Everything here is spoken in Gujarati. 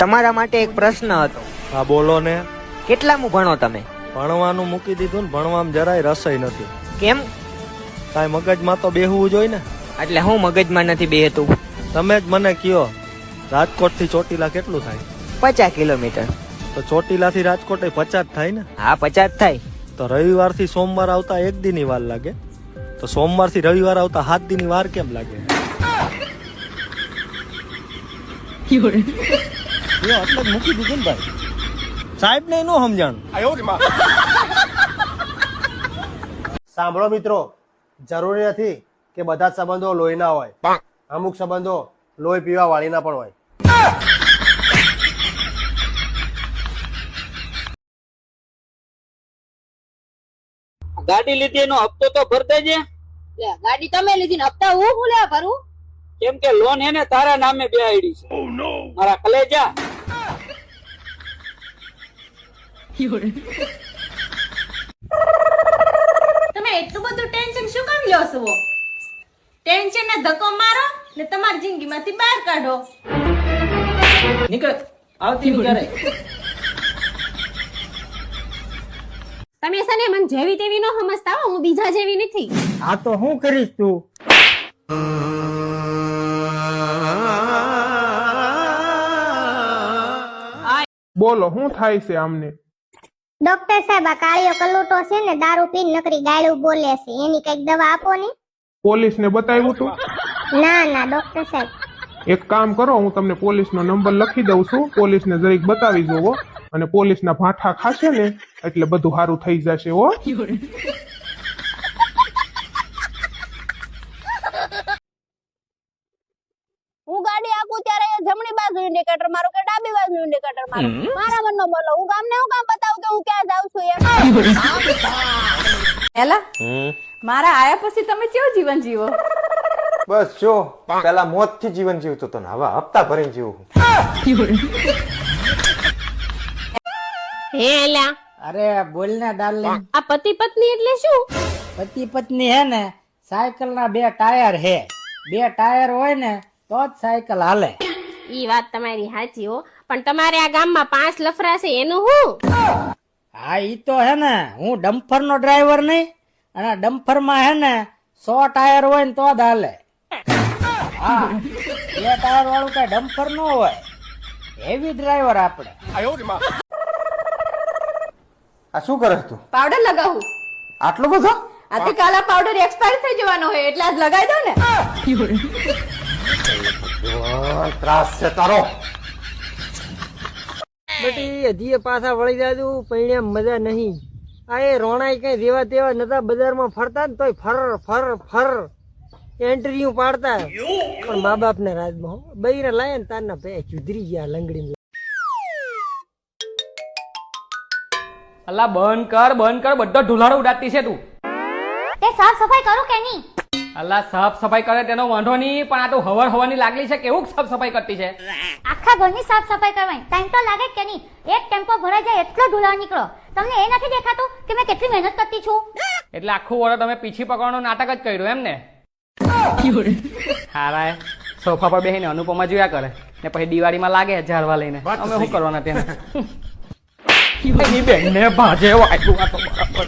તમારા માટે એક પ્રશ્ન હતો. હા બોલો ને. કેટલામું ભણો તમે? ભણવાનું મૂકી દીધું ને, ભણવામાં જરાય રસઈ નથી. કેમ? કાંઈ મગજમાં તો બેહવું જોઈએ ને. એટલે હું મગજમાં નથી બેહતું? તમે જ મને કયો, રાજકોટ થી ચોટીલા કેટલું થાય? 50 કિલોમીટર. તો ચોટીલા થી રાજકોટ 50 થાય ને? હા 50 થાય. તો રવિવાર થી સોમવાર આવતા 1 દી ની વાર લાગે, તો સોમવાર થી રવિવાર આવતા 7 દી ની વાર કેમ લાગે? એટલે જ મૂકી દીધું ને ભાઈ. સાહેબ ને નો સમજાણું. સાંભળો મિત્રો, જરૂરી નથી કે બધા જ સંબંધો લોહીના હોય. અમુક સંબંધો લોહી પીવા વાળીના પણ હોય. ગાડી લીધી એનો હપ્તો તો ભર દેજે. ગાડી તમે લીધી ને હપ્તા હું ભૂલ્યા ભરું? કેમ કે લોન હે ને તારા નામે બેહાડી છે. મારા કલેજા. તમે એટલું બધું ટેન્શન શું કામ લ્યો છો? ટેન્શન ને ધક્કો મારો ને તમારી જિંદગીમાંથી બહાર કાઢો. નીકળ આવતી ક્યારે? તમે છે ને મને જેવી તેવી નો સમજતા હો, હું બીજા જેવી નથી. આ તો હું કરીશ તું? બોલો શું થાય છે આમને? ડોક્ટર સાહેબ, આ કાળિયો કલ્લુટો છે ને દારૂ પીને નકરી ગાળું બોલે છે, એની કઈક દવા આપો ને. પોલીસ ને બતાવ્યું તું? ના ના ડોક્ટર સાહેબ. એક કામ કરો, હું તમને પોલીસ નો નંબર લખી દઉં છું, પોલીસ ને જરીક બતાવી જોવો, અને પોલીસ ના ભાઠા ખાશે ને એટલે બધું સારું થઈ જશે. હો હું ગાડી આપું ત્યારે જમણી બાજુ ઇન્ડિકેટર મારો કે ડાબી બાજુ ઇન્ડિકેટર મારો? મારા મનનો બોલો, હું ગામને હું કામ બતાવું કે હું ક્યાં જાઉં છું એમ? એલા મારા આયા પછી તમે કેવું જીવન જીવો? બસ જો પેલા મોત થી જીવન જીવતો તો ને હવે હપ્તા ભરીને જીવું. હે એલા, અરે બોલ ને ડાર્લિંગ. આ પતિ પત્ની એટલે શું? પતિ પત્ની હે ને સાયકલ ના 2 ટાયર હે. 2 ટાયર હોય ને તો જ સાયકલ હાલે. ઈ વાત તમારી સાચી હો, પણ તમારે આ ગામમાં 5 લફરા છે એનું હું? હા ઈ તો હે ને, હું ડમ્પર નો ડ્રાઈવર નહીં, અને ડમ્પર માં હે ને 100 ટાયર હોય ને તો જ હાલે. હા 2 ટાયર વાળું કઈ ડમ્પર નો હોય, હેવી ડ્રાઈવર આપણે. આ શું કરે તું? પાવડર લગાવું. આટલો બધો? આથી કાલા પાવડર એક્સપાયર થઈ જવાનો હોય એટલે આજ લગાવી દો ને. ત્રાસ છે તારો. બટી હજી પાછા વળી જાજુ, પૈણે મજા નહીં. આ એ રોણાઈ કઈ જેવા તેવા નતા, બજારમાં ફરતા ને તોય ફર ફર ફર એન્ટ્રીઓ પાડતા, પણ મા બાપ ને રાજમાં બૈરા લાયા ને તારના પે ચુધરી ગયા લંગડી. અલ્લા બંધ કર બધો ઢોલાડો ઉડાડતી છે તું. તે સાફ સફાઈ કરું કે નહીં? અલ્લા સાફ સફાઈ કરે તેનો વાંધો નહીં, પણ આ તો હવાની લાગલી છે, કેવું સાફ સફાઈ કરતી છે? આખા ઘરની સાફ સફાઈ કરવાની ટાઈમ તો લાગે કે નહીં? એક ટેમ્પો ભરાઈ જાય એટલો ધૂળા નીકળો. તમને એ નથી દેખાતું કે મેં કેટલી મહેનત કરતી છું? એટલે આખું વર્ષ તમે પીછી પકડવાનું નાટક જ કર્યું એમ ને? હારા સોફા પર બેસીને અનુપમા જોયા કરે ને પછી દિવાળીમાં લાગે ઝાડવા લઈને. અમે શું કરવાના ત્યાં? બેન ને ભાજે વાગ્યું આ તો બરાબર.